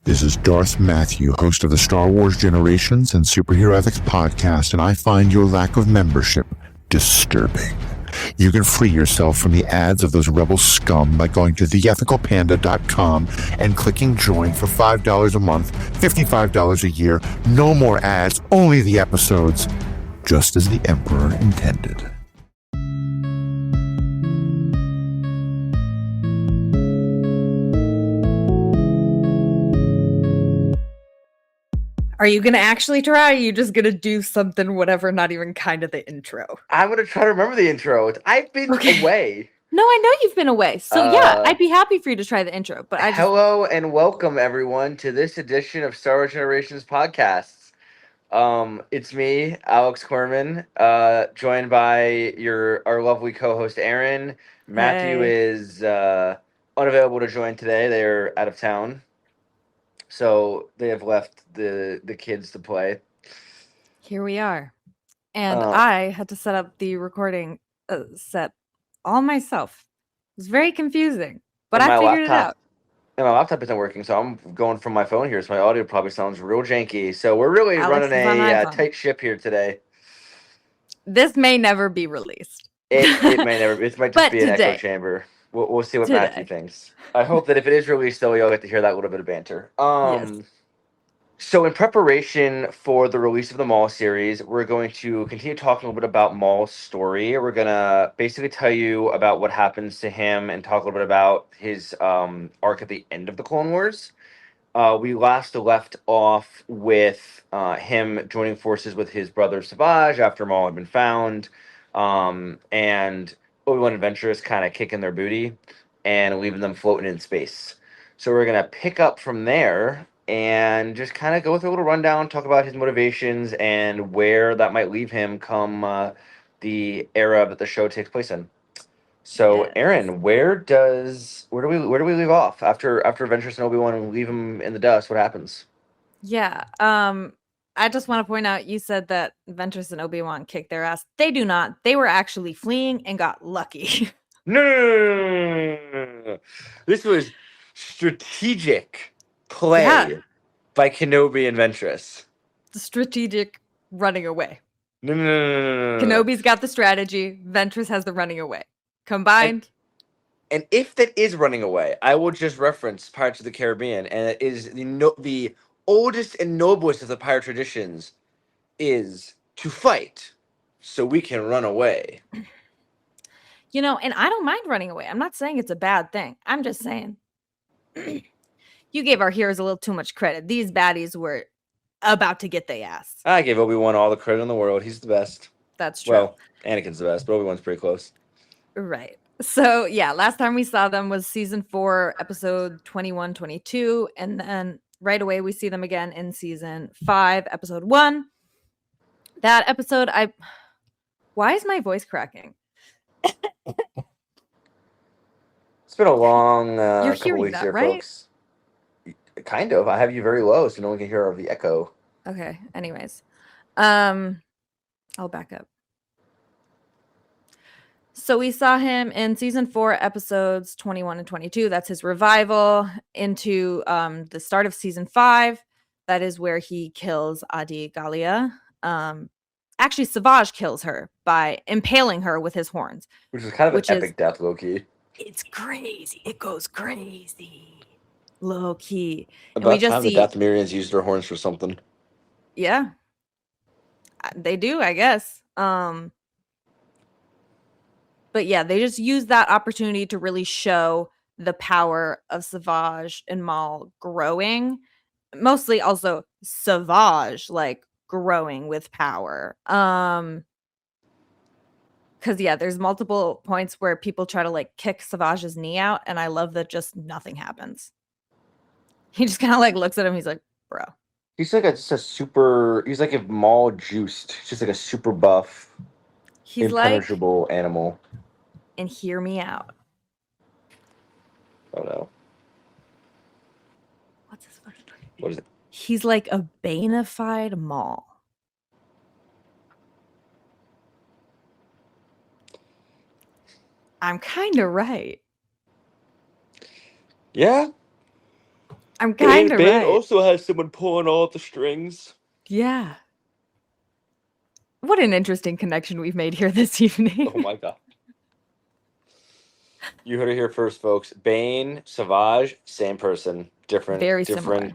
This is Darth Matthew, host of the Star Wars Generations and Superhero Ethics podcast, and I find your lack of membership disturbing. You can free yourself from the ads of those rebel scum by going to theethicalpanda.com and clicking join for $5 a month, $55 a year. No more ads, only the episodes, just as the Emperor intended. Are you going to actually try? Or are you just going to do something, whatever, not even kind of the intro? I'm going to try to remember the intro. I've been away. No, I know you've been away. So yeah, I'd be happy for you to try the intro. But Hello and welcome everyone to this edition of Star Wars Generations podcasts. It's me, Alex Corman, joined by our lovely co-host Erin. Matthew is unavailable to join today. They're out of town. So they have left the kids to play. Here we are. And I had to set up the recording set all myself. It was very confusing, but I figured it out. And my laptop isn't working, so I'm going from my phone here, so my audio probably sounds real janky. So we're really running a tight ship here today. This may never be released. It may never. It might just be an echo chamber. We'll see what Matthew thinks. I hope that if it is released, though, you'll get to hear that little bit of banter. Yes. So in preparation for the release of the Maul series, we're going to continue talking a little bit about Maul's story. We're going to basically tell you about what happens to him and talk a little bit about his arc at the end of the Clone Wars. We last left off with him joining forces with his brother Savage after Maul had been found. And Obi-Wan and Ventress kind of kicking their booty and leaving them floating in space. So we're going to pick up from there and just kind of go through a little rundown, talk about his motivations and where that might leave him come the era that the show takes place in. So, yes. Erin, where do we leave off after Ventress and Obi-Wan and leave him in the dust? What happens? Yeah. I just want to point out, you said that Ventress and Obi-Wan kicked their ass. They do not. They were actually fleeing and got lucky. No. This was strategic play by Kenobi and Ventress. The strategic running away. No. Kenobi's got the strategy. Ventress has the running away. Combined. And if that is running away, I will just reference Pirates of the Caribbean, and it is the oldest and noblest of the pirate traditions is to fight so we can run away. And I don't mind running away. I'm not saying it's a bad thing. I'm just saying you gave our heroes a little too much credit. These baddies were about to get their ass. I gave Obi-Wan all the credit in the world. He's the best. That's true. Well, Anakin's the best, but Obi-Wan's pretty close. Right. So, yeah, last time we saw them was season 4, episode 21, 22. And then right away we see them again in season 5, episode 1. That episode, why is my voice cracking? It's been a long You're couple weeks that, here, right? folks. Kind of. I have you very low, so no one can hear the echo. Okay. Anyways, I'll back up. So we saw him in season 4, episodes 21 and 22. That's his revival into the start of season 5. That is where he kills Adi Gallia. Actually, Savage kills her by impaling her with his horns. Which is kind of an epic death, low-key. It's crazy. It goes crazy. Low-key. About time the Dathomirians used their horns for something. Yeah. They do, I guess. But yeah, they just use that opportunity to really show the power of Savage and Maul growing. Mostly also Savage, growing with power. Because there's multiple points where people try to kick Savage's knee out, and I love that just nothing happens. He just kind of looks at him. He's like, bro. He's just a super. He's like if Maul juiced. He's just like a super buff, impenetrable animal. And hear me out. Oh no. What's his fucking name? What is it? He's like a Bane-ified Maul. I'm kind of right. Yeah. I'm kind of right. also has someone pulling all the strings. Yeah. What an interesting connection we've made here this evening. Oh my god. You heard it here first, folks. Bane, Savage, same person. Very similar.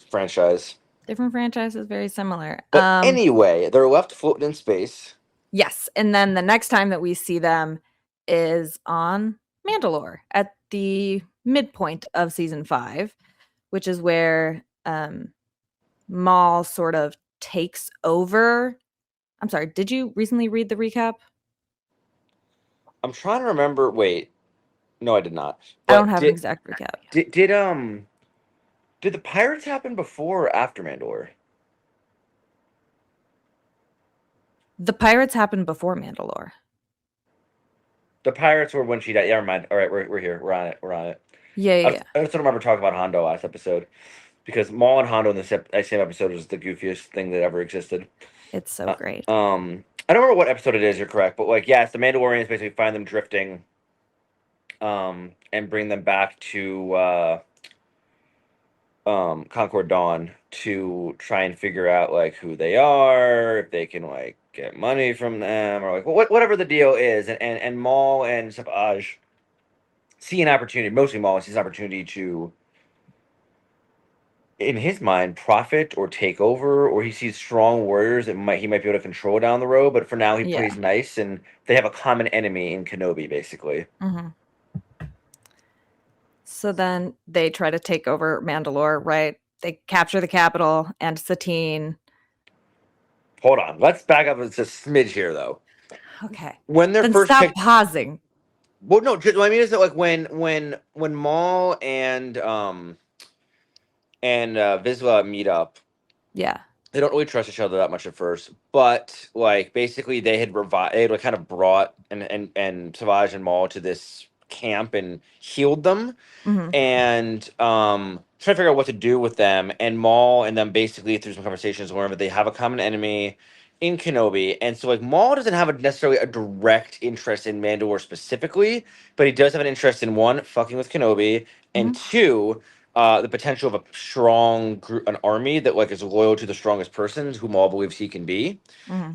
Franchise. Different franchises, very similar. But anyway, they're left floating in space. Yes, and then the next time that we see them is on Mandalore at the midpoint of season 5, which is where Maul sort of takes over. I'm sorry, did you recently read the recap? I'm trying to remember. Wait, no, I did not. I don't have an exact recap. Did the pirates happen before or after Mandalore? The pirates happened before Mandalore. The pirates were when she died. Yeah, never mind. All right, we're here. We're on it. Yeah. I just don't remember talking about Hondo last episode because Maul and Hondo in the same episode was the goofiest thing that ever existed. It's so great. I don't remember what episode it is. You're correct, but like, yes, the Mandalorians basically find them drifting, and bring them back to Concord Dawn to try and figure out like who they are, if they can like get money from them, or like whatever the deal is. And Maul and Savage see an opportunity. Mostly Maul sees an opportunity to, in his mind, profit or take over, or he sees strong warriors that he might be able to control down the road. But for now, he plays nice, and they have a common enemy in Kenobi, basically. Mm-hmm. So then they try to take over Mandalore, right? They capture the capital and Satine. Hold on, let's back up just a smidge here, though. Okay. When they're then first stop pausing. Well, no, what I mean is that like when Maul and Vizsla meet up, yeah, they don't really trust each other that much at first, but like basically they had like kind of brought and Savage and Maul to this camp and healed them, and trying to figure out what to do with them. And Maul and them basically through some conversations learn that they have a common enemy in Kenobi, and so like Maul doesn't have necessarily a direct interest in Mandalore specifically, but he does have an interest in one, fucking with Kenobi, and two, the potential of a strong an army that like is loyal to the strongest persons who Maul believes he can be.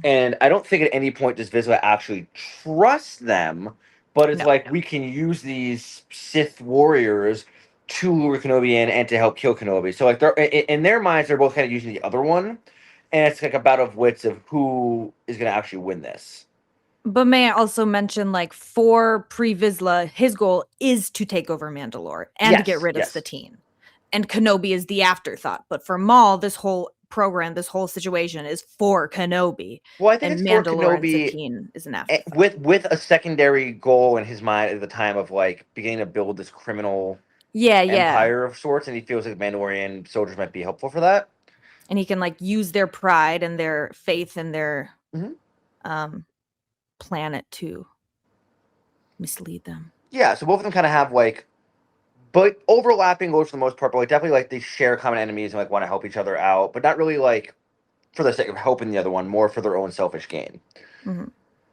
And I don't think at any point does Vizsla actually trust them, but it's like we can use these Sith warriors to lure Kenobi in and to help kill Kenobi. So like they're in their minds, they're both kind of using the other one. And it's like a battle of wits of who is going to actually win this. But may I also mention, like, for Pre-Vizsla, his goal is to take over Mandalore and to get rid of Satine. And Kenobi is the afterthought. But for Maul, this whole program, this whole situation is for Kenobi. Well, I think and it's Mandalore for Kenobi, and Satine is an afterthought. with a secondary goal in his mind at the time of like beginning to build this criminal empire of sorts, and he feels like Mandalorian soldiers might be helpful for that. And he can like use their pride and their faith in their planet to mislead them. Yeah, so both of them kind of have like, but overlapping goals for the most part. But like definitely like they share common enemies and like want to help each other out, but not really like for the sake of helping the other one, more for their own selfish gain.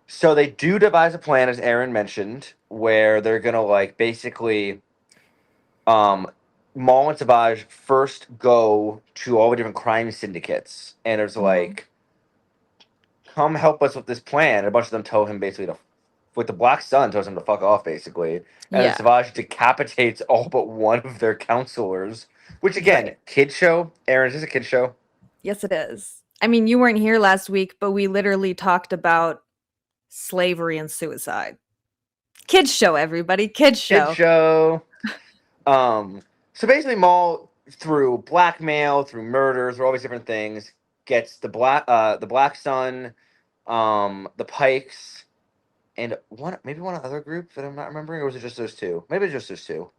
So they do devise a plan, as Erin mentioned, where they're gonna like basically, Maul and Savage first go to all the different crime syndicates, and there's like, come help us with this plan. And a bunch of them tell him basically to, with the Black Sun tells him to fuck off, basically. And then Savage decapitates all but one of their counselors, which again, kid show. Erin, is this a kid show? Yes, it is. I mean, you weren't here last week, but we literally talked about slavery and suicide. Kids show, everybody. Kids show. Kids show. So basically, Maul, through blackmail, through murder, through all these different things, gets the Black Sun, the Pikes, and maybe one other group that I'm not remembering, or was it just those two? Maybe it's just those two.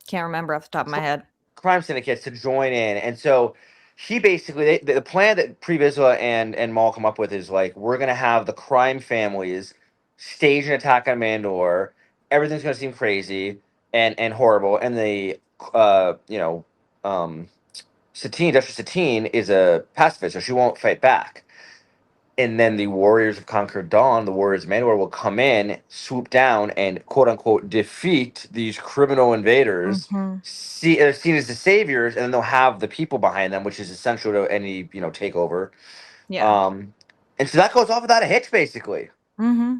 Can't remember off the top of my head. Crime syndicates to join in, and so he basically the plan that Pre-Vizsla and Maul come up with is like, we're gonna have the crime families stage an attack on Mandalore. Everything's gonna seem crazy and horrible, and the Satine, Duchess Satine, is a pacifist, so she won't fight back. and then the warriors of Conquered Dawn, the warriors of Mandalore, will come in, swoop down, and quote unquote defeat these criminal invaders. Mm-hmm. Seen as the saviors, and then they'll have the people behind them, which is essential to any takeover. Yeah. And so that goes off without a hitch, basically. Mm-hmm.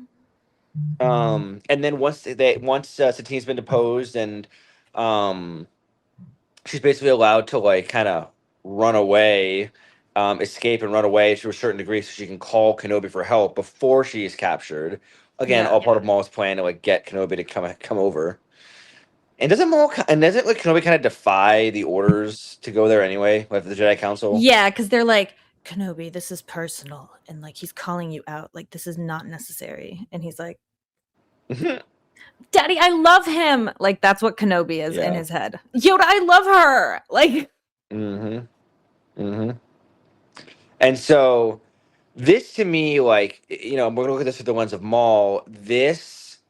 And then once Satine's been deposed, and um, she's basically allowed to like kind of run away, escape and run away to a certain degree, so she can call Kenobi for help before she is captured. Again, Yeah. all part of Maul's plan to like get Kenobi to come over. And doesn't like Kenobi kind of defy the orders to go there anyway, like the Jedi Council? Yeah, because they're like, Kenobi, this is personal. And like he's calling you out. Like, this is not necessary. And he's like, Daddy, I love him. Like, that's what Kenobi is in his head. Yoda, I love her. Like, And so this to me, like, we're gonna look at this through the lens of Maul. It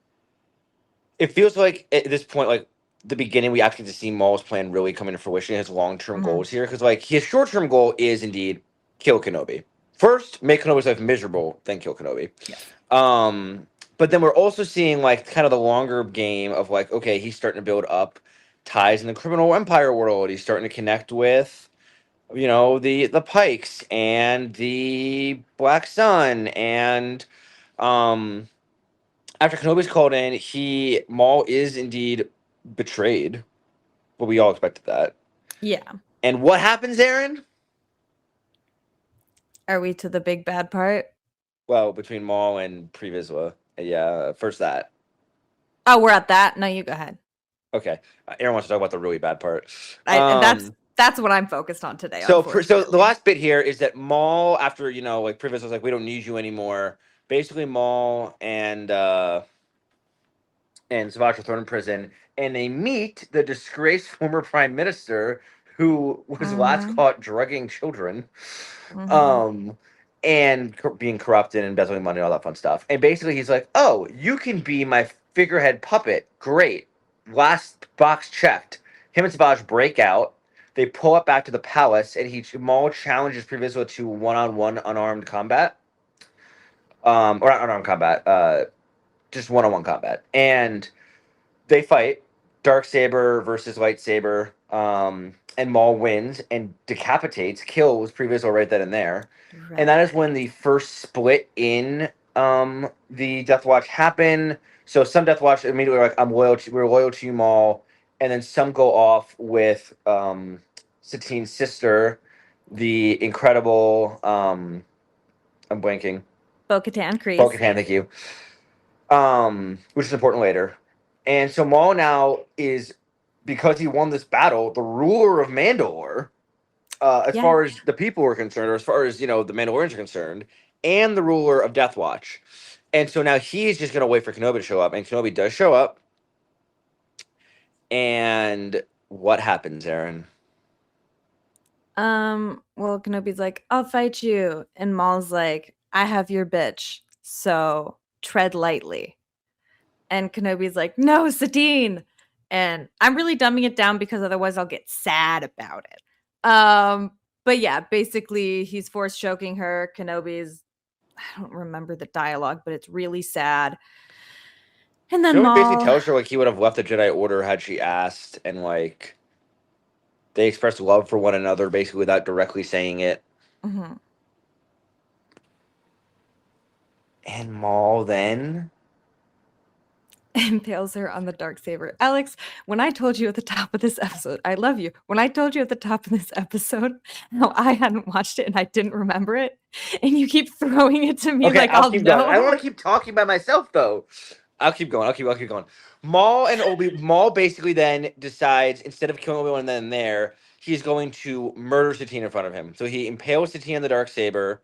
feels like at this point, like the beginning, we actually get to see Maul's plan really come into fruition. His long-term goals here, because like his short-term goal is indeed kill Kenobi. First, make Kenobi's life miserable, then kill Kenobi. Yeah. But then we're also seeing like kind of the longer game of like, okay, he's starting to build up ties in the criminal empire world. He's starting to connect with the Pikes and the Black Sun, and after Kenobi's called in, Maul is indeed betrayed, but we all expected that. Yeah. And what happens, Erin? Are we to the big bad part? Well, between Maul and Pre Vizsla, yeah. First that. Oh, we're at that. No, you go ahead. Okay, Erin wants to talk about the really bad part. That's what I'm focused on today. So the last bit here is that Maul, after like Pre Vizsla's like, we don't need you anymore. Basically, Maul and Savage are thrown in prison, and they meet the disgraced former prime minister who was last caught drugging children, and being corrupted and embezzling money, all that fun stuff. And basically, he's like, "Oh, you can be my figurehead puppet. Great. Last box checked." Him and Savage break out. They pull up back to the palace, and Maul challenges Pre Vizsla to one-on-one unarmed combat, or not unarmed combat, just one-on-one combat, and they fight darksaber versus lightsaber, and Maul wins and kills Pre Vizsla right then and there. Right. And that is when the first split in the Death Watch happened. So some Death Watch immediately were like, we're loyal to you, Maul. And then some go off with Satine's sister, the incredible I'm blanking. Bo-Katan Kryze. Bo-Katan, thank you. Which is important later. And so Maul now is, because he won this battle, the ruler of Mandalore, as far as the people are concerned, or as far as the Mandalorians are concerned, and the ruler of Death Watch. And so now he's just gonna wait for Kenobi to show up, and Kenobi does show up. And what happens, Erin? Well, Kenobi's like, I'll fight you. And Maul's like, I have your bitch, so tread lightly. And Kenobi's like, no, Satine. And I'm really dumbing it down because otherwise I'll get sad about it. But yeah, basically he's force choking her. Kenobi's, I don't remember the dialogue, but it's really sad. And then Maul basically tells her like he would have left the Jedi Order had she asked, and like they expressed love for one another basically without directly saying it. And Maul then impales her on the darksaber. Alex, when I told you at the top of this episode, I love you. When I told you at the top of this episode how I hadn't watched it and I didn't remember it, and you keep throwing it to me like I'll know. Going. I don't want to keep talking by myself though. I'll keep going. I'll keep going. Maul basically then decides, instead of killing Obi-Wan then and there, he's going to murder Satine in front of him. So he impales Satine on the darksaber,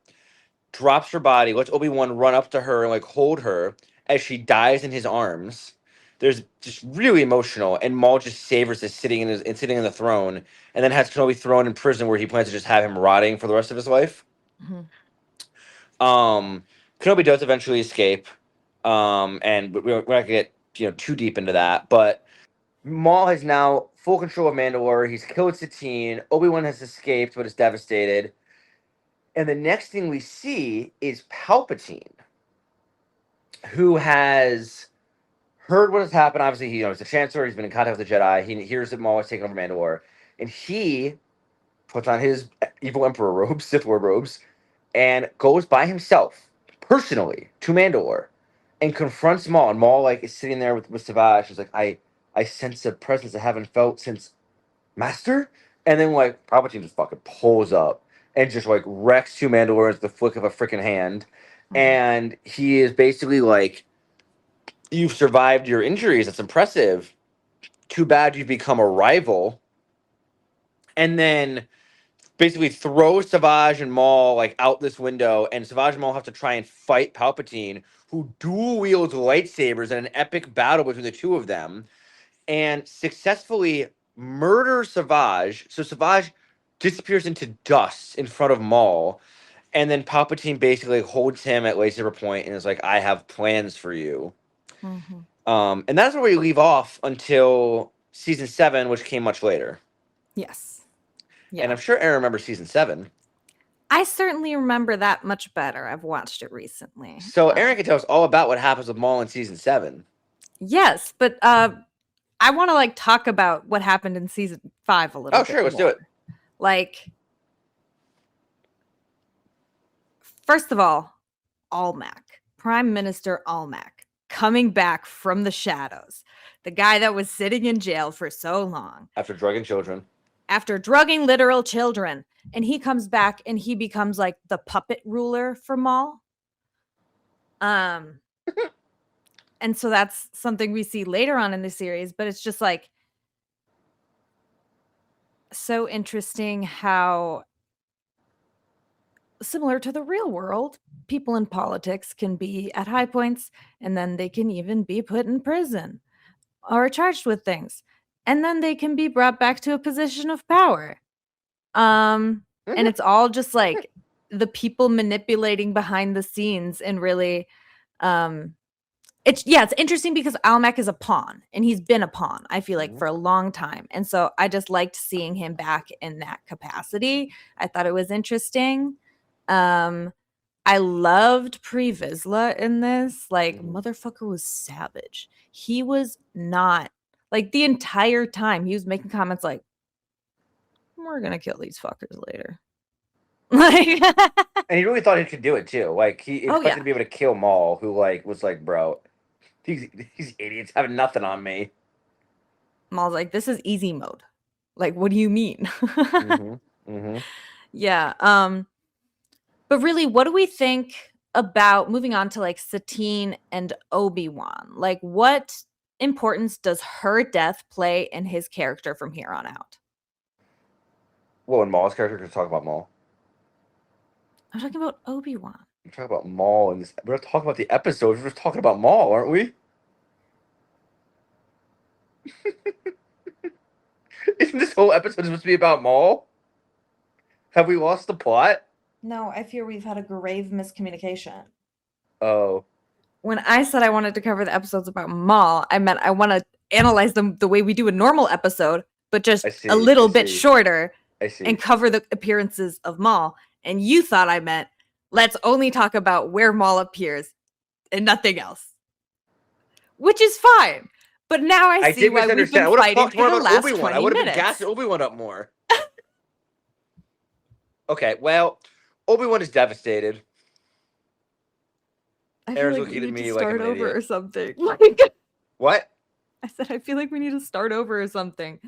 drops her body, lets Obi-Wan run up to her and like hold her as she dies in his arms. There's just really emotional, and Maul just savors this sitting in the throne, and then has Kenobi thrown in prison where he plans to just have him rotting for the rest of his life. Kenobi does eventually escape. And we're not gonna get too deep into that, but Maul has now full control of Mandalore. He's killed Satine. Obi-Wan has escaped, but is devastated. And the next thing we see is Palpatine, who has heard what has happened. Obviously, he's the Chancellor. He's been in contact with the Jedi. He hears that Maul is taking over Mandalore, and he puts on his evil Emperor robes, Sith Lord robes, and goes by himself, personally, to Mandalore, and confronts Maul. And Maul is sitting there with Savage. He's like, I sense a presence I haven't felt since Master. And then Palpatine just fucking pulls up and just wrecks two Mandalorians with the flick of a freaking hand. And he is basically like, you've survived your injuries. That's impressive. Too bad you've become a rival. And then basically throws Savage and Maul out this window, and Savage and Maul have to try and fight Palpatine, who dual wields lightsabers in an epic battle between the two of them, and successfully murders Savage. So Savage disappears into dust in front of Maul, and then Palpatine basically holds him at lightsaber point and is like, "I have plans for you." And that's where we leave off until season 7, which came much later. Yes. Yeah. And I'm sure Erin remembers season 7. I certainly remember that much better. I've watched it recently. So Erin can tell us all about what happens with Maul in season 7. Yes, but I want to talk about what happened in season 5 a little bit. Oh, sure, let's do it. First of all, Almec, Prime Minister Almec, coming back from the shadows. The guy that was sitting in jail for so long. After drugging children. After drugging literal children. And he comes back and he becomes the puppet ruler for Maul. And so that's something we see later on in the series, but it's just so interesting how similar to the real world, people in politics can be at high points and then they can even be put in prison or charged with things. And then they can be brought back to a position of power. And it's all just the people manipulating behind the scenes and really it's interesting because Almec is a pawn and he's been a pawn, I feel for a long time. And so I just liked seeing him back in that capacity. I thought it was interesting. I loved Pre Vizsla in this. Motherfucker was savage. He was not the entire time he was making comments we're gonna kill these fuckers later. And he really thought he could do it too. He expected to be able to kill Maul, who was bro, these idiots have nothing on me. Maul's this is easy mode. What do you mean? Yeah. But really, what do we think about moving on to Satine and Obi-Wan? What importance does her death play in his character from here on out? Well, in Maul's character, we're talking about Maul. I'm talking about Obi-Wan. We're talking about Maul, and we're not talking about the episodes. We're just talking about Maul, aren't we? Isn't this whole episode supposed to be about Maul? Have we lost the plot? No, I fear we've had a grave miscommunication. Oh. When I said I wanted to cover the episodes about Maul, I meant I want to analyze them the way we do a normal episode, but just a little bit shorter. I see. And cover the appearances of Maul. And you thought I meant, let's only talk about where Maul appears and nothing else. Which is fine. But now I see why we've been fighting for the last 20 minutes. I would have been gassing Obi-Wan up more. Okay, well, Obi-Wan is devastated. I feel Erin's like looking we at need me to like start an over idiot. or something. What? I said I feel like we need to start over or something.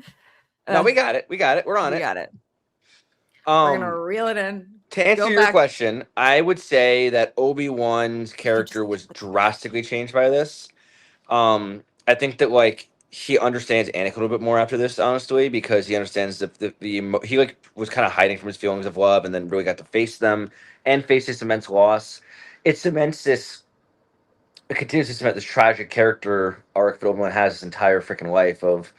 No, we got it. We're on it. We got it. We're gonna reel it in. To answer your question, I would say that Obi-Wan's character was drastically changed by this. I think that he understands Anakin a little bit more after this, honestly, because he understands he was kind of hiding from his feelings of love, and then really got to face them and face this immense loss. It continues to cement this tragic character arc that Obi-Wan has his entire freaking life. Of,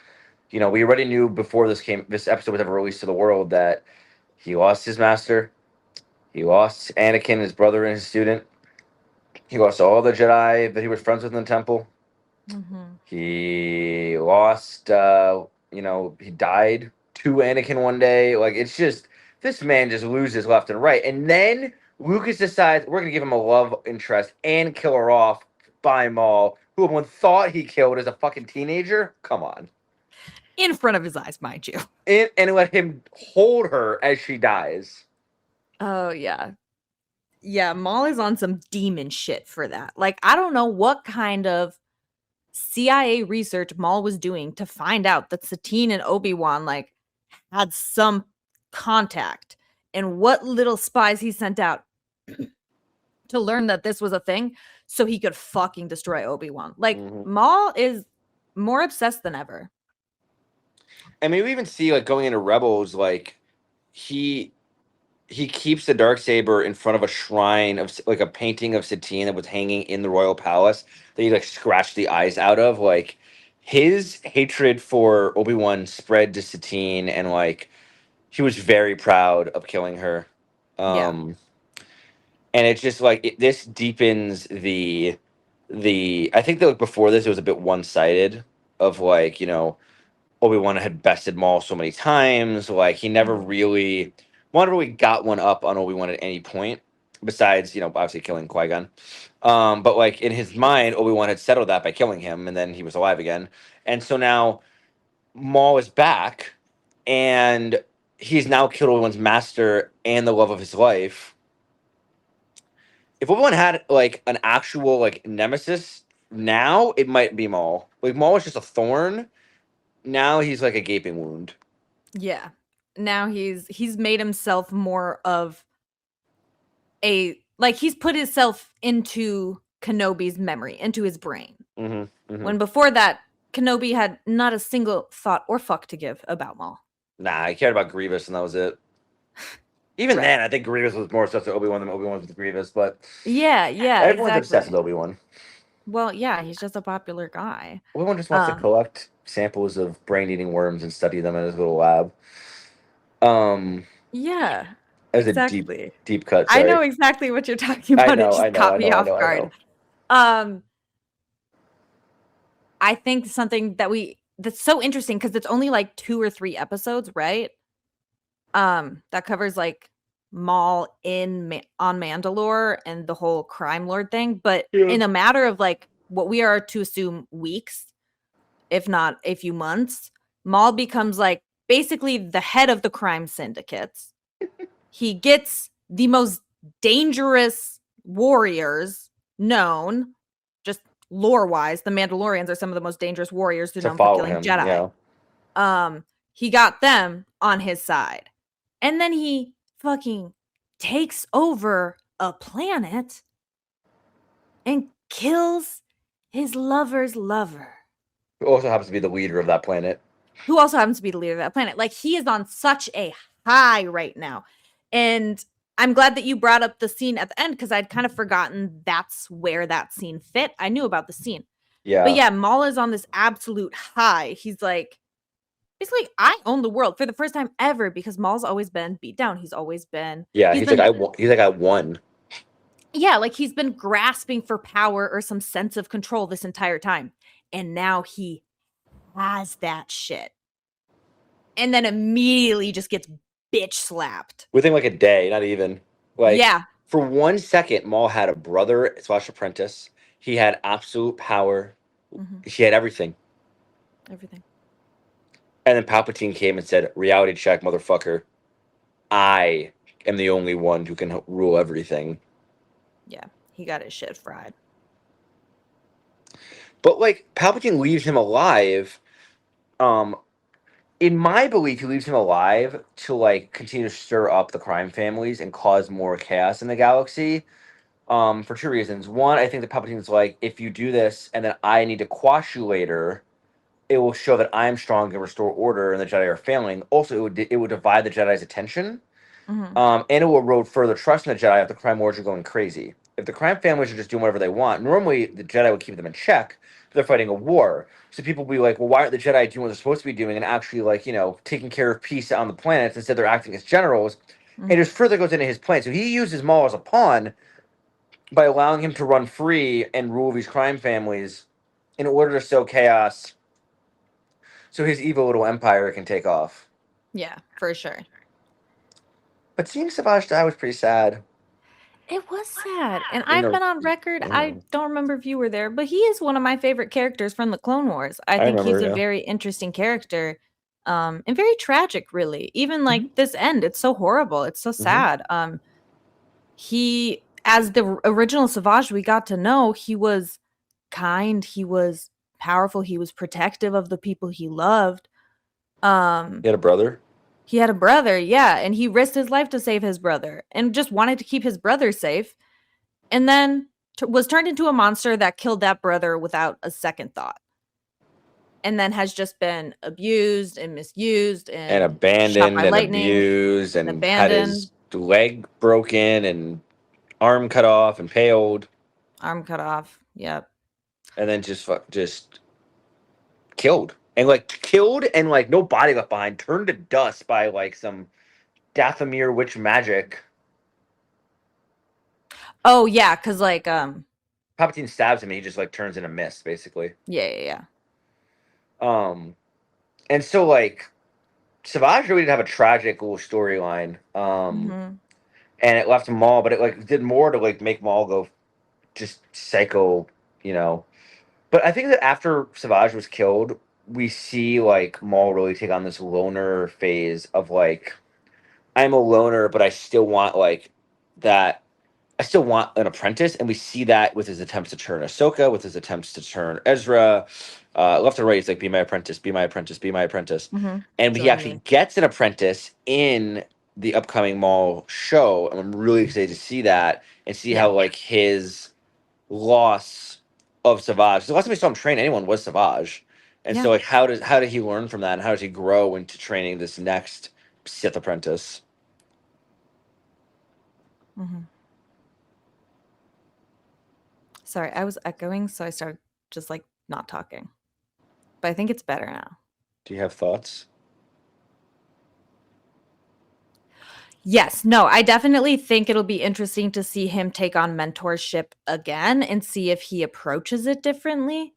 we already knew before this episode was ever released to the world that he lost his master. He lost Anakin, his brother, and his student. He lost all the Jedi that he was friends with in the temple. He lost, he died to Anakin one day. It's just this man just loses left and right. And then Lucas decides we're going to give him a love interest and kill her off by Maul, who everyone thought he killed as a fucking teenager. Come on. In front of his eyes, mind you. And let him hold her as she dies. Oh, yeah. Yeah, Maul is on some demon shit for that. Like, I don't know what kind of CIA research Maul was doing to find out that Satine and Obi-Wan, like, had some contact, and what little spies he sent out to learn that this was a thing so he could fucking destroy Obi-Wan. Like, Maul is more obsessed than ever. I mean, we even see, like, going into Rebels, like, he keeps the Darksaber in front of a shrine of, like, a painting of Satine that was hanging in the royal palace that he, like, scratched the eyes out of. Like, his hatred for Obi-Wan spread to Satine, and, like, he was very proud of killing her. And it's just, like, this deepens the I think that, like, before this, it was a bit one-sided of, like, you know, Obi-Wan had bested Maul so many times. Like, he never really got one up on Obi-Wan at any point, besides, you know, obviously killing Qui-Gon. But, like, in his mind, Obi-Wan had settled that by killing him, and then he was alive again. And so now Maul is back, and he's now killed Obi-Wan's master and the love of his life. If Obi-Wan had, like, an actual, like, nemesis now, it might be Maul. Like, Maul was just a thorn. Now he's like a gaping wound. Yeah. Now he's made himself more of a, like, he's put himself into Kenobi's memory, into his brain. When before that, Kenobi had not a single thought or fuck to give about Maul. Nah, I cared about Grievous, and that was it. Even then, I think Grievous was more obsessed with Obi-Wan than Obi-Wan was with Grievous, but yeah, everyone's obsessed with Obi-Wan. Well, yeah, he's just a popular guy. Obi-Wan just wants to collect samples of brain-eating worms and study them in his little lab. Yeah, as exactly. A deep cut. Sorry. I know exactly what you're talking about. It just caught me off guard. I think something that's so interesting because it's only like 2 or 3 episodes, right? That covers like Maul on Mandalore and the whole crime lord thing, but in a matter of like what we are to assume weeks, if not a few months, Maul becomes like basically the head of the crime syndicates. He gets the most dangerous warriors known, just lore-wise. The Mandalorians are some of the most dangerous warriors who known for killing Jedi. Yeah. He got them on his side. And then he fucking takes over a planet and kills his lover's lover. Who also happens to be the leader of that planet. Like, he is on such a high right now. And I'm glad that you brought up the scene at the end because I'd kind of forgotten that's where that scene fit. I knew about the scene. Yeah. But yeah, Maul is on this absolute high. He's like, basically, I own the world for the first time ever because Maul's always been beat down. He's always been. Yeah, he's like, I won. Yeah, like he's been grasping for power or some sense of control this entire time. And now he has that shit. And then immediately just gets bitch slapped. Within like a day, not even. Like, yeah. For 1 second, Maul had a brother / apprentice. He had absolute power. He had everything. Everything. And then Palpatine came and said, reality check, motherfucker. I am the only one who can rule everything. Yeah, he got his shit fried. But, like, Palpatine leaves him alive. In my belief, he leaves him alive to, like, continue to stir up the crime families and cause more chaos in the galaxy. For 2 reasons. One, I think that Palpatine's like, if you do this and then I need to quash you later, it will show that I'm strong and restore order and the Jedi are failing. Also, it would divide the Jedi's attention. And it will erode further trust in the Jedi if the crime lords are going crazy. If the crime families are just doing whatever they want, normally the Jedi would keep them in check, but they're fighting a war. So people will be like, well, why aren't the Jedi doing what they're supposed to be doing and actually, like, you know, taking care of peace on the planets? Instead, they're acting as generals. And it just further goes into his plan. So he uses Maul as a pawn by allowing him to run free and rule these crime families in order to sow chaos so his evil little empire can take off. Yeah, for sure. But seeing Savage die was pretty sad. It was sad. And In I've the, been on record, yeah, I don't remember if you were there, but he is one of my favorite characters from the Clone Wars. I I think remember. he's a Yeah. very interesting character. And very tragic, really. Even like Mhm. this end, it's so horrible. It's so sad. He, as the original Savage we got to know, he was kind, he was powerful, he was protective of the people he loved. He had a brother. He had a brother, yeah, and he risked his life to save his brother and just wanted to keep his brother safe. And then was turned into a monster that killed that brother without a second thought. And then has just been abused and misused And and shot abandoned by and lightning abused and and had abandoned, his leg broken and arm cut off and paled, arm cut off. Yep. and then just killed. And like killed and like no body left behind, turned to dust by like some Dathomir witch magic. Oh yeah, because like Palpatine stabs him and he just like turns into mist, basically. yeah. Um and so like Savage really did have a tragic little storyline. Mm-hmm. And it left Maul, but it like did more to like make Maul go just psycho, you know. But I think that after Savage was killed, we see like Maul really take on this loner phase of like I'm a loner, but I still want like that. I still want an apprentice, and we see that with his attempts to turn Ahsoka, with his attempts to turn Ezra, left and right. He's like, "Be my apprentice, be my apprentice, be my apprentice," Mm-hmm. and he Join actually me. gets an apprentice in the upcoming Maul show. And I'm really excited to see that and see Yeah. how like his loss of Savage. The last time we saw him train anyone was Savage, and Yeah. so like how did he learn from that, and how does he grow into training this next Sith apprentice? Mm-hmm. Sorry, I was echoing, so I started just like not talking. But I think it's better now. Do you have thoughts? Yes, no, I definitely think it'll be interesting to see him take on mentorship again and see if he approaches it differently.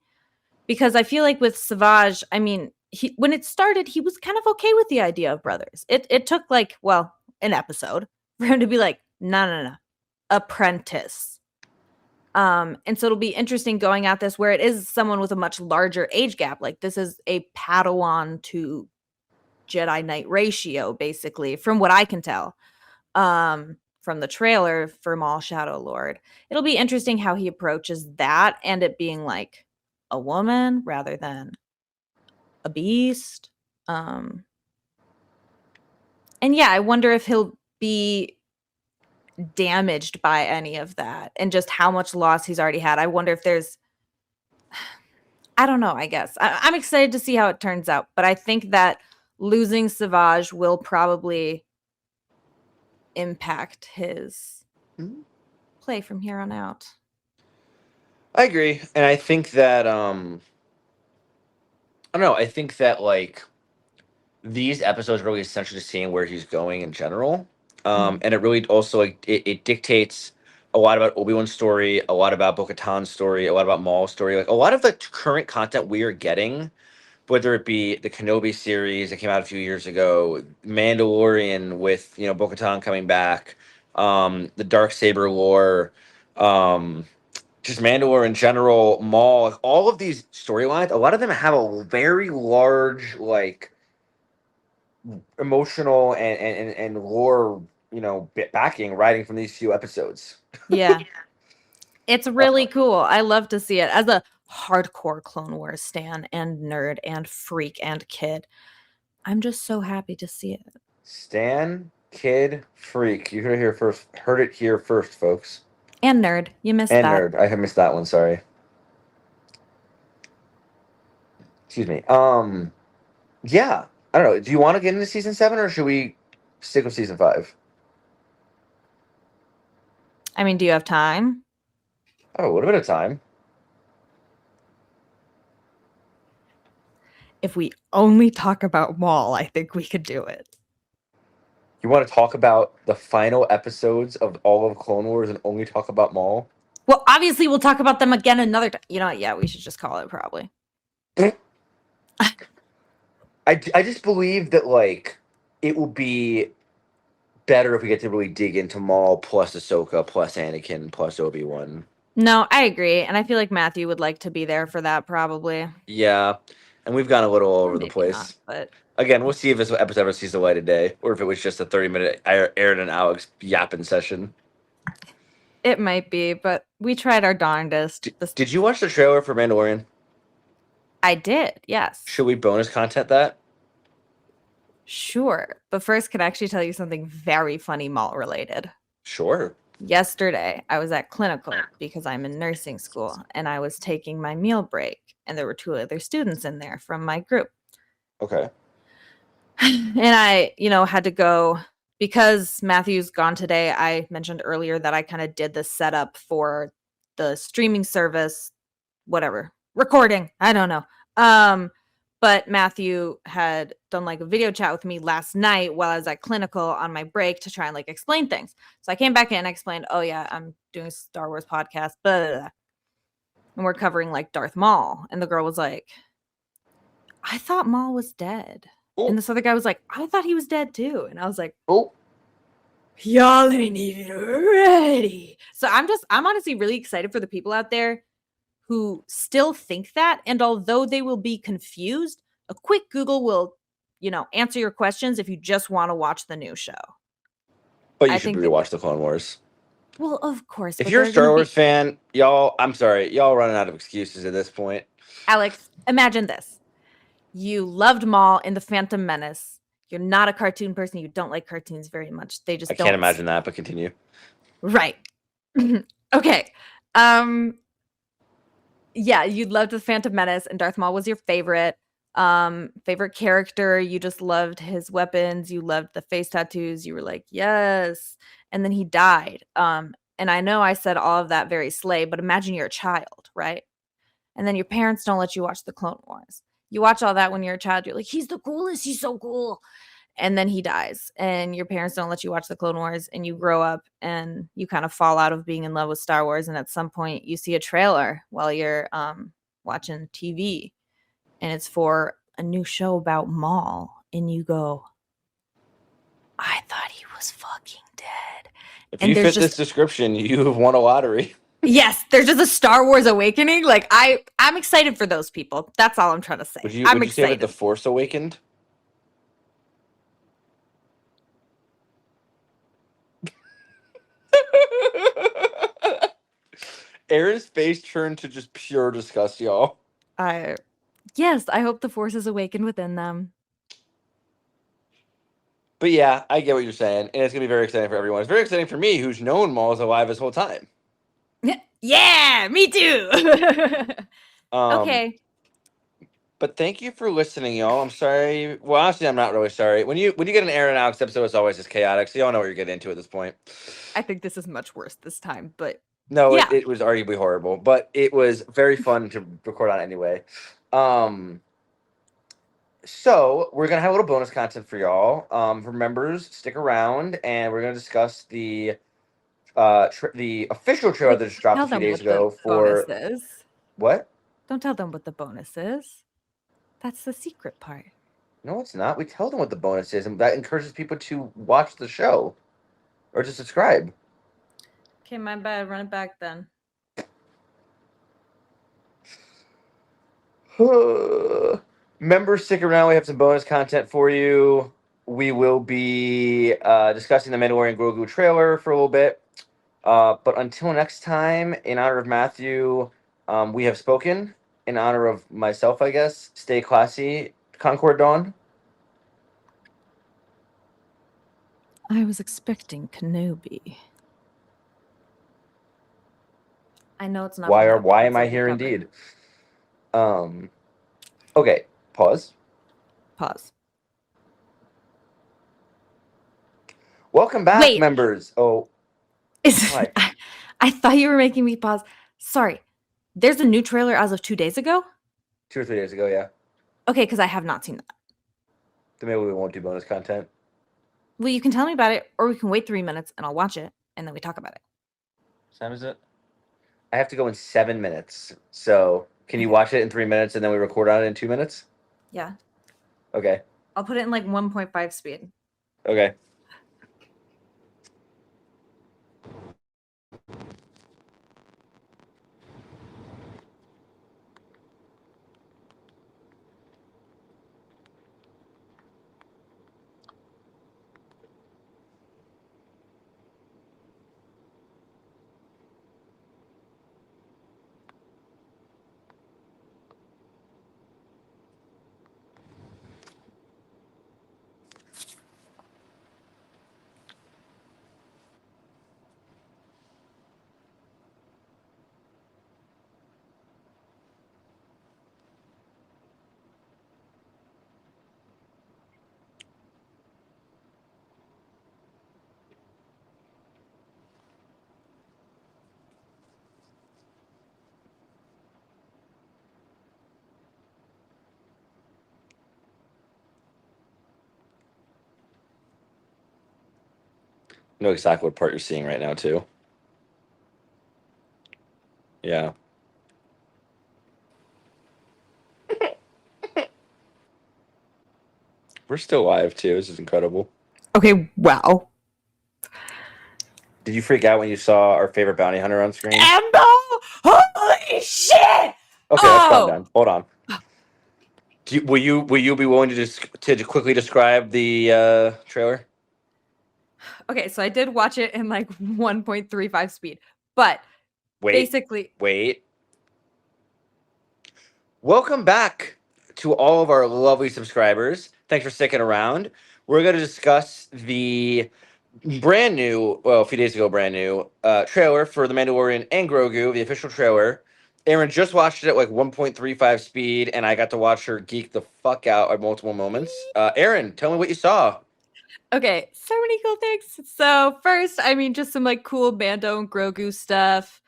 Because I feel like with Savage, I mean, when it started, he was kind of okay with the idea of brothers. It took like, well, an episode for him to be like, no, apprentice. And so it'll be interesting going at this where it is someone with a much larger age gap. Like this is a Padawan to Jedi Knight ratio, basically, from what I can tell. From the trailer for Maul Shadow Lord. It'll be interesting how he approaches that and it being like a woman rather than a beast. And yeah, I wonder if he'll be damaged by any of that and just how much loss he's already had. I wonder if there's I don't know, I guess. I'm excited to see how it turns out, but I think that losing Savage will probably impact his Mhm. play from here on out. I agree, and I think that I don't know. I think that like these episodes are really essential to seeing where he's going in general, Mhm. and it really also like it dictates a lot about Obi-Wan's story, a lot about Bo-Katan's story, a lot about Maul's story, like a lot of the current content we are getting, whether it be the Kenobi series that came out a few years ago, Mandalorian with Bo-Katan coming back, the dark saber lore, um, just Mandalore in general, Maul, like, all of these storylines, a lot of them have a very large like emotional and lore backing riding from these few episodes. Yeah. It's Uh, really cool. I love to see it as a hardcore Clone Wars stan and nerd and freak and kid. I'm just so happy to see it. Stan, kid, freak. You heard it here first. Heard it here first, folks. And nerd. You missed And that. nerd. I have missed that one. Sorry. Excuse me. Yeah. I don't know. Do you want to get into season 7 or should we stick with season 5? I mean, do you have time? I have a little bit of time. If we only talk about Maul, I think we could do it. You want to talk about the final episodes of all of Clone Wars and only talk about Maul? Well, obviously, we'll talk about them again another time. You know what? Yeah, we should just call it probably. I just believe that like it will be better if we get to really dig into Maul plus Ahsoka plus Anakin plus Obi-Wan. No, I agree. And I feel like Matthew would like to be there for that probably. Yeah. And we've gone a little all Or over the maybe place. not, but Again, we'll see if this episode ever sees the light of day, or if it was just a 30-minute Aaron and Alex yapping session. it might be, but we tried our darndest. Did you watch the trailer for Mandalorian? I did, yes. Should we bonus content that? Sure. But first, can I actually tell you something very funny Maul related? Sure. Yesterday, I was at clinical because I'm in nursing school and I was taking my meal break, and there were 2 other students in there from my group. Okay. And I, had to go because Matthew's gone today. I mentioned earlier that I kind of did the setup for the streaming service, whatever, recording. I don't know. But Matthew had done like a video chat with me last night while I was at clinical on my break to try and like explain things. So I came back in and I explained, oh yeah, I'm doing a Star Wars podcast, blah, blah, blah. And we're covering like Darth Maul. And the girl was like, I thought Maul was dead. Oh. And this other guy was like, I thought he was dead too. And I was like, Oh. y'all ain't even ready. So I'm honestly really excited for the people out there who still think that. And although they will be confused, a quick Google will, answer your questions if you just want to watch the new show. But you should rewatch the Clone Wars. Well, of course. If you're a Star Wars fan, I'm sorry, y'all running out of excuses at this point. Alex, imagine this. You loved Maul in The Phantom Menace. You're not a cartoon person. You don't like cartoons very much. They just don't. I can't imagine that, but continue. Right. Okay. Yeah, you loved The Phantom Menace, and Darth Maul was your favorite character. You just loved his weapons. You loved the face tattoos. You were like, yes. And then he died. And I know I said all of that very slay, but imagine you're a child, right? And then your parents don't let you watch the Clone Wars. You watch all that when you're a child. You're like, he's the coolest. He's so cool. And then he dies, and your parents don't let you watch the Clone Wars, and you grow up and you kind of fall out of being in love with Star Wars. And at some point you see a trailer while you're watching TV, and it's for a new show about Maul, and you go, I thought he was fucking dead. If you fit this description, you have won a lottery. Yes, there's just a Star Wars awakening. Like I'm excited for those people. That's all I'm trying to say. Would I'm you excited. say that The Force Awakened? Erin's face turned to just pure disgust, y'all. Yes, I hope the Force is awakened within them. But yeah, I get what you're saying, and it's gonna be very exciting for everyone. It's very exciting for me, who's known Maul is alive this whole time. Yeah, me too. Okay. But thank you for listening, y'all. I'm sorry. Well, honestly, I'm not really sorry. When you get an Aaron and Alex episode, it's always just chaotic. So y'all know what you're getting into at this point. I think this is much worse this time, but no, yeah. it was arguably horrible, but it was very fun to record on anyway. So we're gonna have a little bonus content for y'all. For members, stick around, and we're gonna discuss the official trailer that just dropped a few days ago for what? Don't tell them what the bonus is. That's the secret part. No, it's not. We tell them what the bonus is, and that encourages people to watch the show or to subscribe. Okay, my bad. Run it back then. Members, stick around. We have some bonus content for you. We will be discussing the Mandalorian Grogu trailer for a little bit. But until next time, in honor of Matthew, we have spoken. In honor of myself, I guess. Stay classy, Concord Dawn. I was expecting Kenobi. I know it's not. Why am I here indeed? Okay, pause. Welcome back, members. Oh. I thought you were making me pause. Sorry. There's a new trailer as of 2 days ago? 2 or 3 days ago, yeah. Okay, because I have not seen that. Then maybe we won't do bonus content. Well, you can tell me about it, or we can wait 3 minutes and I'll watch it, and then we talk about it. What time is it? I have to go in 7 minutes. So can you watch it in 3 minutes and then we record on it in 2 minutes? Yeah. Okay. I'll put it in like 1.5 speed. Okay. know exactly what part you're seeing right now too. Yeah. We're still live too. This is incredible. Okay, wow. Did you freak out when you saw our favorite bounty hunter on screen? Embo! Holy shit! Okay, let's calm down. Hold on. Will you be willing to quickly describe the trailer? Okay, so I did watch it in like 1.35 speed, but basically, wait. Welcome back to all of our lovely subscribers. Thanks for sticking around. We're going to discuss the brand new, well, a few days ago, brand new trailer for The Mandalorian and Grogu, the official trailer. Erin just watched it at like 1.35 speed, and I got to watch her geek the fuck out at multiple moments. Erin, tell me what you saw. okay, so many cool things. So first, I mean, just some like cool Mando and Grogu stuff.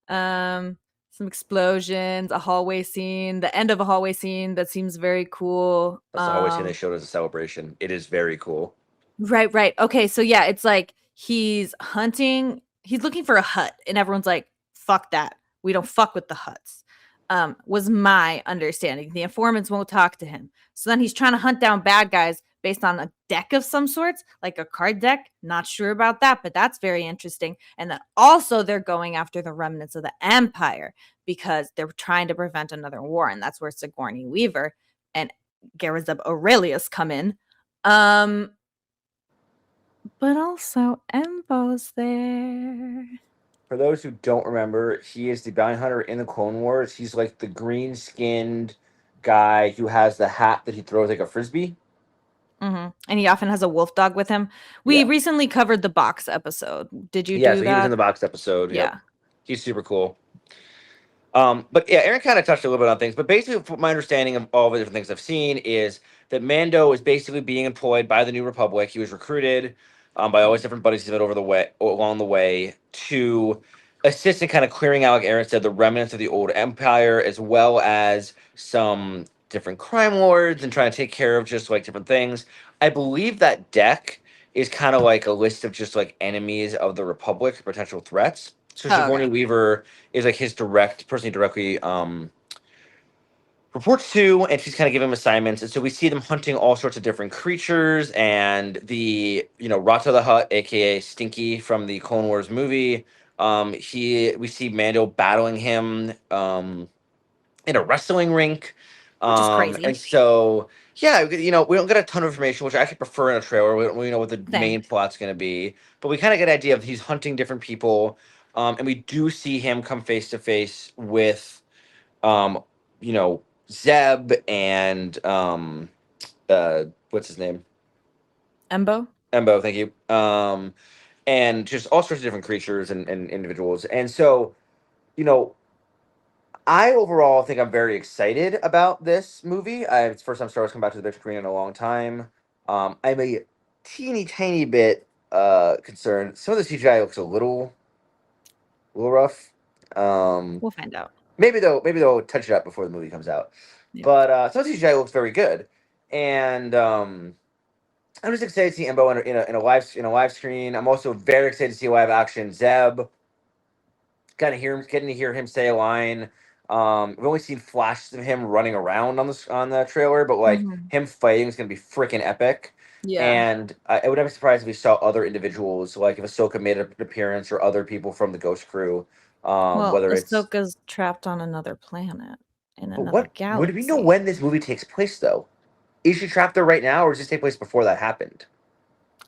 Some explosions, a hallway scene, the end of a hallway scene that seems very cool. That's the hallway scene they showed as a celebration. It is very cool. Right. Okay, so yeah, it's like he's hunting, he's looking for a hut, and everyone's like, fuck that. We don't fuck with the huts. Was my understanding. The informants won't talk to him. So then he's trying to hunt down bad guys based on a deck of some sorts, like a card deck. Not sure about that, but that's very interesting. And then also they're going after the remnants of the Empire because they're trying to prevent another war, and that's where Sigourney Weaver and Garazeb Aurelius come in. But also Embo's there. For those who don't remember, he is the bounty hunter in the Clone Wars. He's like the green-skinned guy who has the hat that he throws like a frisbee. Mm-hmm. And he often has a wolf dog with him. We recently covered the box episode. Did you do that? Yeah, so he was in the box episode. Yeah. Yep. He's super cool. But yeah, Erin kind of touched a little bit on things. But basically, my understanding of all the different things I've seen is that Mando is basically being employed by the New Republic. He was recruited by all his different buddies he's met along the way to assist in kind of clearing out, like Erin said, the remnants of the old empire, as well as some different crime lords and trying to take care of just like different things. I believe that deck is kind of like a list of just like enemies of the Republic, potential threats. So Sigourney Weaver is like his directly reports to, and she's kind of giving him assignments. And so we see them hunting all sorts of different creatures, and the Rata the Hutt, aka Stinky from the Clone Wars movie. We see Mando battling him in a wrestling rink. Which is crazy. And so yeah, we don't get a ton of information, which I actually prefer in a trailer. We know what the main plot's going to be, but we kind of get an idea of he's hunting different people. And we do see him come face to face with, Zeb and what's his name? Embo, thank you. And just all sorts of different creatures and individuals. And so, I overall think I'm very excited about this movie. It's the first time Star Wars come back to the big screen in a long time. I'm a teeny tiny bit concerned. Some of the CGI looks a little rough. we'll find out. Maybe they'll touch it up before the movie comes out. Yeah. But some of the CGI looks very good, and I'm just excited to see Embo in a live screen. I'm also very excited to see live action Zeb. Getting to hear him say a line. We've only seen flashes of him running around on the trailer, but like him fighting is gonna be freaking epic. Yeah. And I would not be surprised if we saw other individuals, like if Ahsoka made an appearance or other people from the Ghost Crew. Whether Ahsoka's trapped on another planet in another galaxy. Would we know when this movie takes place, though? Is she trapped there right now, or does this take place before that happened?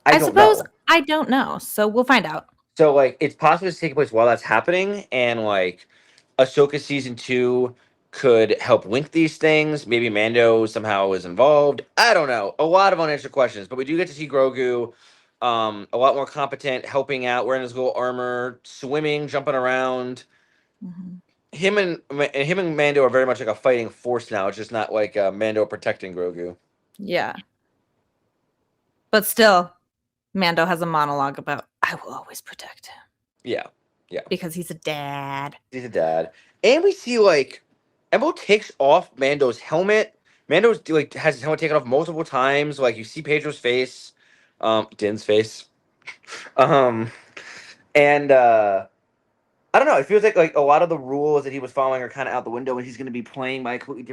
I don't know. So we'll find out. So like, it's possible to take place while that's happening, and like, Ahsoka season 2 could help link these things. Maybe Mando somehow is involved. I don't know. A lot of unanswered questions, but we do get to see Grogu. A lot more competent, helping out, wearing his little armor, swimming, jumping around. Mm-hmm. Him and Mando are very much like a fighting force now. It's just not like Mando protecting Grogu. Yeah. But still, Mando has a monologue about, I will always protect him. Yeah. Because he's a dad. And we see like Embo takes off Mando's helmet. Mando's like has his helmet taken off multiple times. Like you see Pedro's face, Din's face. And I don't know. It feels like a lot of the rules that he was following are kind of out the window, and he's going to be playing by a completely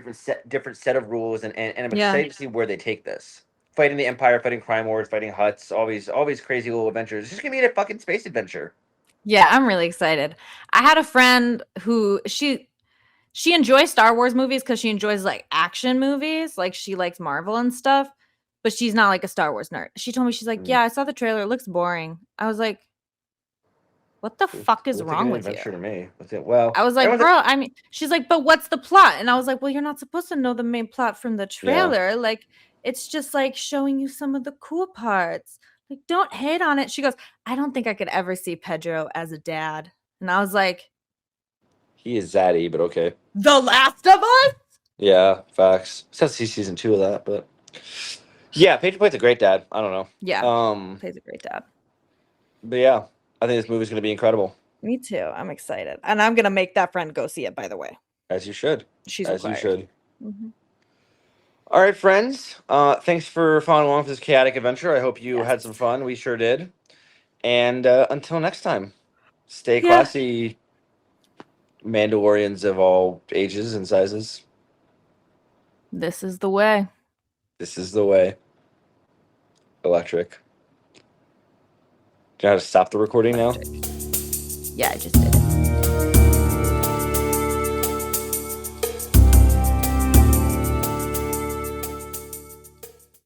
different set of rules. And I'm Yeah. excited to see where they take this. Fighting the Empire, fighting crime lords, fighting Hutts, all these crazy little adventures. It's just gonna be a fucking space adventure. Yeah, I'm really excited. I had a friend who she enjoys Star Wars movies because she enjoys like action movies, like she likes Marvel and stuff, but she's not like a Star Wars nerd. She told me, she's like, yeah, I saw the trailer, it looks boring. I was like, what the fuck is Looks like an wrong with you? adventure to me. Well, I was like, bro, I mean, she's like, but what's the plot? And I was like, well, you're not supposed to know the main plot from the trailer. Like, it's just like showing you some of the cool parts. Like, don't hate on it. She goes, I don't think I could ever see Pedro as a dad. And I was like, he is zaddy, but okay. The Last of Us? Yeah, facts. Just have to see season 2 of that, but yeah, Pedro plays a great dad. I don't know. Yeah, plays a great dad. But yeah, I think this movie's gonna be incredible. Me too. I'm excited, and I'm gonna make that friend go see it. By the way, as you should. She's as required. you should. Mm-hmm. All right, friends. Thanks for following along for this chaotic adventure. I hope you had some fun. We sure did. And until next time, stay classy, Mandalorians of all ages and sizes. This is the way. This is the way. Electric. Do you know how to stop the recording now? Yeah, I just did it.